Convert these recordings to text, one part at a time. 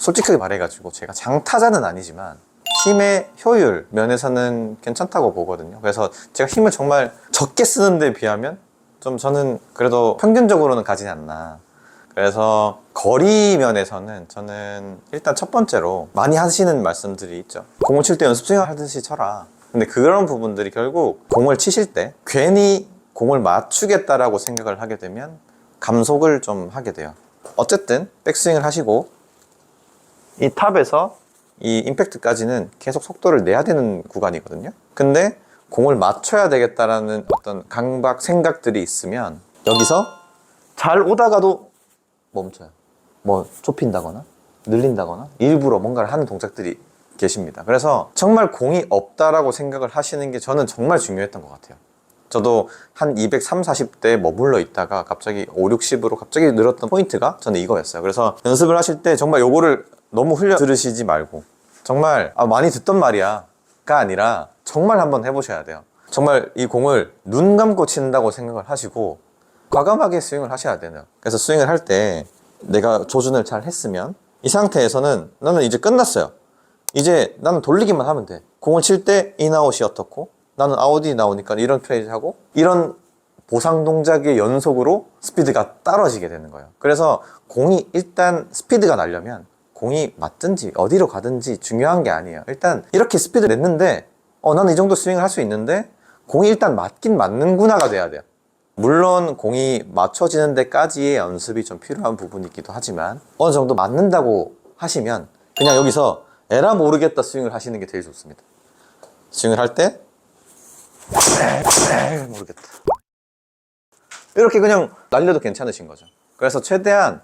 솔직하게 말해가지고 제가 장타자는 아니지만 힘의 효율 면에서는 괜찮다고 보거든요. 그래서 제가 힘을 정말 적게 쓰는 데 비하면 좀 저는 그래도 평균적으로는 가지 않나. 그래서 거리 면에서는 저는 일단 첫 번째로 많이 하시는 말씀들이 있죠. 공을 칠 때 연습 스윙 하듯이 쳐라. 근데 그런 부분들이 결국 공을 치실 때 괜히 공을 맞추겠다라고 생각을 하게 되면 감속을 좀 하게 돼요. 어쨌든 백스윙을 하시고 이 탑에서 이 임팩트까지는 계속 속도를 내야 되는 구간이거든요. 근데 공을 맞춰야 되겠다라는 어떤 강박 생각들이 있으면 여기서 잘 오다가도 멈춰요. 뭐 좁힌다거나 늘린다거나 일부러 뭔가를 하는 동작들이 계십니다. 그래서 정말 공이 없다라고 생각을 하시는 게 저는 정말 중요했던 것 같아요. 저도 한 230, 40대에 머물러 있다가 갑자기 5, 60으로 갑자기 늘었던 포인트가 저는 이거였어요. 그래서 연습을 하실 때 정말 요거를 너무 흘려 들으시지 말고 정말 많이 듣던 말이야 가 아니라 정말 한번 해보셔야 돼요. 정말 이 공을 눈 감고 친다고 생각을 하시고 과감하게 스윙을 하셔야 돼요. 그래서 스윙을 할 때 내가 조준을 잘 했으면 이 상태에서는 나는 이제 끝났어요. 이제 나는 돌리기만 하면 돼. 공을 칠 때 인아웃이 어떻고 나는 아웃이 나오니까 이런 플레이를 하고 이런 보상 동작의 연속으로 스피드가 떨어지게 되는 거예요. 그래서 공이 일단 스피드가 나려면 공이 맞든지 어디로 가든지 중요한 게 아니에요. 일단 이렇게 스피드를 냈는데 나는 이 정도 스윙을 할 수 있는데 공이 일단 맞긴 맞는구나가 돼야 돼요. 물론 공이 맞춰지는 데까지의 연습이 좀 필요한 부분이기도 하지만 어느 정도 맞는다고 하시면 그냥 여기서 에라 모르겠다 스윙을 하시는 게 제일 좋습니다. 스윙을 할 때 모르겠다 이렇게 그냥 날려도 괜찮으신 거죠. 그래서 최대한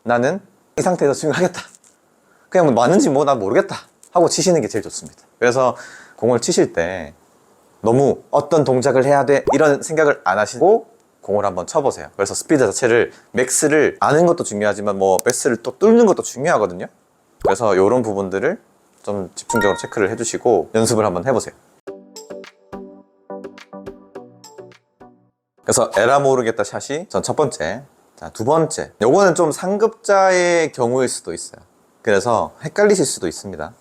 나는 이 상태에서 스윙을 하겠다, 그냥 뭐 맞는지 뭐 난 모르겠다 하고 치시는 게 제일 좋습니다. 그래서 공을 치실 때 너무 어떤 동작을 해야 돼 이런 생각을 안 하시고 공을 한번 쳐보세요. 그래서 스피드 자체를 맥스를 아는 것도 중요하지만 뭐 맥스를 또 뚫는 것도 중요하거든요. 그래서 이런 부분들을 좀 집중적으로 체크를 해주시고 연습을 한번 해보세요. 그래서 에라 모르겠다 샷이 전 첫 번째. 자, 두 번째, 요거는 좀 상급자의 경우일 수도 있어요. 그래서 헷갈리실 수도 있습니다.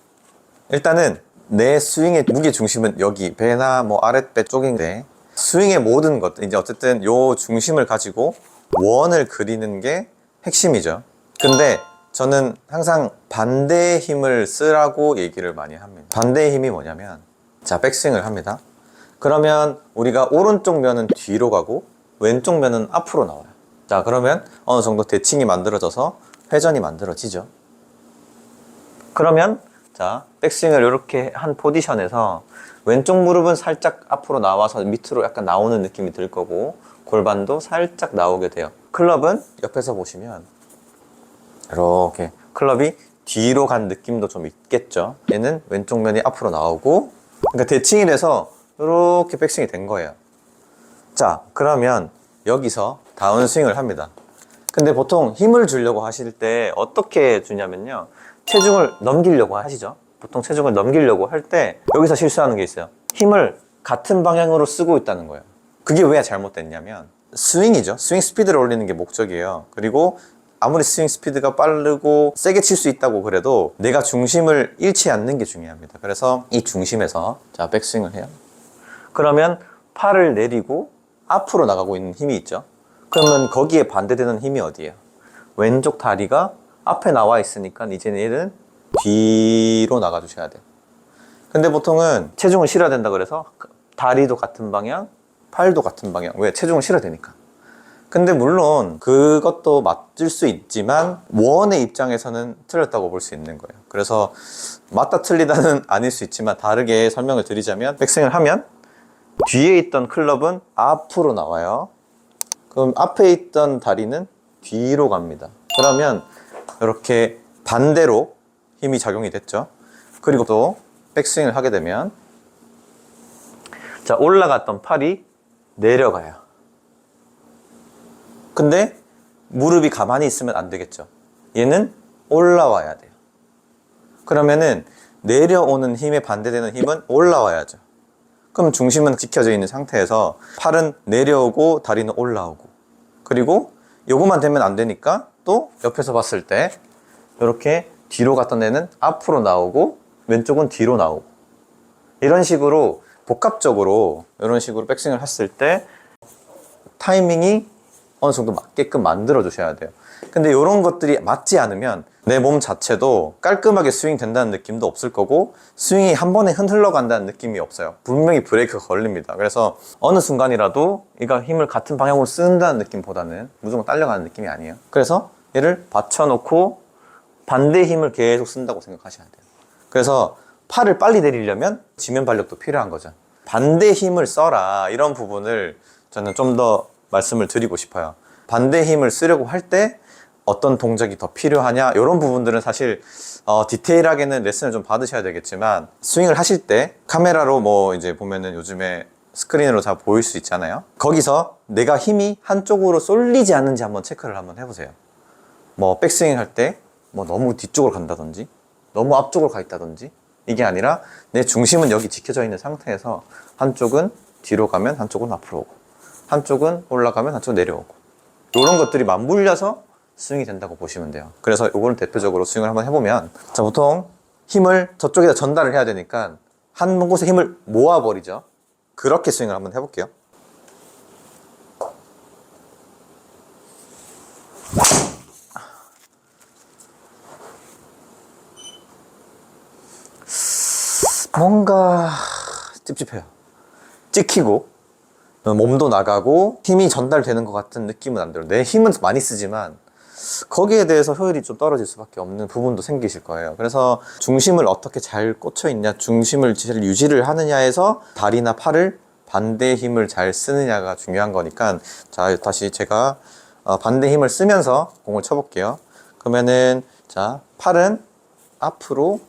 일단은 내 스윙의 무게 중심은 여기 배나 뭐 아랫배 쪽인데 스윙의 모든 것, 이제 어쨌든 요 중심을 가지고 원을 그리는 게 핵심이죠. 근데 저는 항상 반대의 힘을 쓰라고 얘기를 많이 합니다. 반대의 힘이 뭐냐면, 자, 백스윙을 합니다. 그러면 우리가 오른쪽 면은 뒤로 가고 왼쪽 면은 앞으로 나와요. 자, 그러면 어느 정도 대칭이 만들어져서 회전이 만들어지죠. 그러면 자, 백스윙을 이렇게 한 포지션에서 왼쪽 무릎은 살짝 앞으로 나와서 밑으로 약간 나오는 느낌이 들 거고 골반도 살짝 나오게 돼요. 클럽은 옆에서 보시면 이렇게 클럽이 뒤로 간 느낌도 좀 있겠죠. 얘는 왼쪽 면이 앞으로 나오고, 그러니까 대칭이 돼서 이렇게 백스윙이 된 거예요. 자, 그러면 여기서 다운스윙을 합니다. 근데 보통 힘을 주려고 하실 때 어떻게 주냐면요, 체중을 넘기려고 하시죠. 보통 체중을 넘기려고 할 때 여기서 실수하는 게 있어요. 힘을 같은 방향으로 쓰고 있다는 거예요. 그게 왜 잘못됐냐면 스윙이죠. 스윙 스피드를 올리는 게 목적이에요. 그리고 아무리 스윙 스피드가 빠르고 세게 칠 수 있다고 그래도 내가 중심을 잃지 않는 게 중요합니다. 그래서 이 중심에서 자, 백스윙을 해요. 그러면 팔을 내리고 앞으로 나가고 있는 힘이 있죠. 그러면 거기에 반대되는 힘이 어디예요? 왼쪽 다리가 앞에 나와 있으니까 이제는 얘는 뒤로 나가 주셔야 돼요. 근데 보통은 체중을 실어야 된다 그래서 다리도 같은 방향, 팔도 같은 방향. 왜? 체중을 실어야 되니까. 근데 물론 그것도 맞을 수 있지만 원의 입장에서는 틀렸다고 볼 수 있는 거예요. 그래서 맞다 틀리다는 아닐 수 있지만 다르게 설명을 드리자면, 백스윙을 하면 뒤에 있던 클럽은 앞으로 나와요. 그럼 앞에 있던 다리는 뒤로 갑니다. 그러면 이렇게 반대로 힘이 작용이 됐죠. 그리고 또 백스윙을 하게 되면 자, 올라갔던 팔이 내려가요. 근데 무릎이 가만히 있으면 안 되겠죠. 얘는 올라와야 돼요. 그러면은 내려오는 힘에 반대되는 힘은 올라와야죠. 그럼 중심은 지켜져 있는 상태에서 팔은 내려오고 다리는 올라오고, 그리고 요거만 되면 안 되니까 또 옆에서 봤을 때 이렇게 뒤로 갔던 애는 앞으로 나오고 왼쪽은 뒤로 나오고 이런 식으로 복합적으로 이런 식으로 백스윙을 했을 때 타이밍이 어느 정도 맞게끔 만들어 주셔야 돼요. 근데 이런 것들이 맞지 않으면 내 몸 자체도 깔끔하게 스윙 된다는 느낌도 없을 거고 스윙이 한 번에 흔들러 간다는 느낌이 없어요. 분명히 브레이크가 걸립니다. 그래서 어느 순간이라도 얘가 힘을 같은 방향으로 쓴다는 느낌보다는 무조건 딸려가는 느낌이 아니에요. 그래서 얘를 받쳐놓고 반대의 힘을 계속 쓴다고 생각하셔야 돼요. 그래서 팔을 빨리 내리려면 지면 발력도 필요한 거죠. 반대 힘을 써라, 이런 부분을 저는 좀 더 말씀을 드리고 싶어요. 반대 힘을 쓰려고 할 때 어떤 동작이 더 필요하냐, 이런 부분들은 사실 디테일하게는 레슨을 좀 받으셔야 되겠지만 스윙을 하실 때 카메라로 뭐 이제 보면은 요즘에 스크린으로 다 보일 수 있잖아요. 거기서 내가 힘이 한쪽으로 쏠리지 않는지 한번 체크를 한번 해보세요. 뭐 백스윙 할 때 뭐 너무 뒤쪽으로 간다든지 너무 앞쪽으로 가 있다든지, 이게 아니라 내 중심은 여기 지켜져 있는 상태에서 한쪽은 뒤로 가면 한쪽은 앞으로 오고 한쪽은 올라가면 한쪽은 내려오고, 이런 것들이 맞물려서 스윙이 된다고 보시면 돼요. 그래서 이거는 대표적으로 스윙을 한번 해보면, 자, 보통 힘을 저쪽에다 전달을 해야 되니까 한 곳에 힘을 모아버리죠. 그렇게 스윙을 한번 해볼게요. 뭔가 찝찝해요. 찍히고 몸도 나가고 힘이 전달되는 것 같은 느낌은 안 들어요. 내 힘은 많이 쓰지만 거기에 대해서 효율이 좀 떨어질 수밖에 없는 부분도 생기실 거예요. 그래서 중심을 어떻게 잘 꽂혀 있냐, 중심을 잘 유지를 하느냐에서 다리나 팔을 반대의 힘을 잘 쓰느냐가 중요한 거니까, 자, 다시 제가 반대 힘을 쓰면서 공을 쳐볼게요. 그러면은, 자, 팔은 앞으로,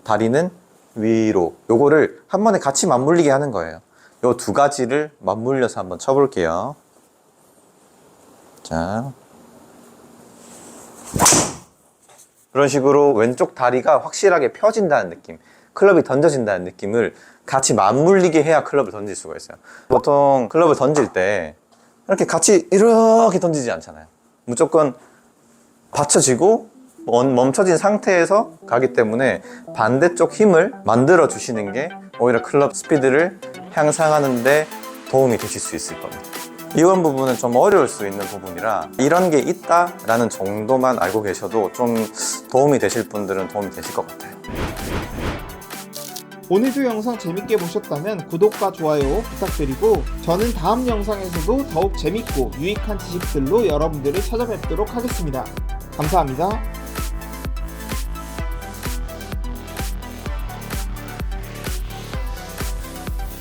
다리는 위로, 요거를 한 번에 같이 맞물리게 하는 거예요. 요 두 가지를 맞물려서 한번 쳐볼게요. 자, 그런 식으로 왼쪽 다리가 확실하게 펴진다는 느낌, 클럽이 던져진다는 느낌을 같이 맞물리게 해야 클럽을 던질 수가 있어요. 보통 클럽을 던질 때 이렇게 같이 이렇게 던지지 않잖아요. 무조건 받쳐지고 멈춰진 상태에서 가기 때문에 반대쪽 힘을 만들어 주시는 게 오히려 클럽 스피드를 향상하는 데 도움이 되실 수 있을 겁니다. 이런 부분은 좀 어려울 수 있는 부분이라 이런 게 있다라는 정도만 알고 계셔도 좀 도움이 되실 분들은 도움이 되실 것 같아요. 오늘도 영상 재밌게 보셨다면 구독과 좋아요 부탁드리고, 저는 다음 영상에서도 더욱 재밌고 유익한 지식들로 여러분들을 찾아뵙도록 하겠습니다. 감사합니다.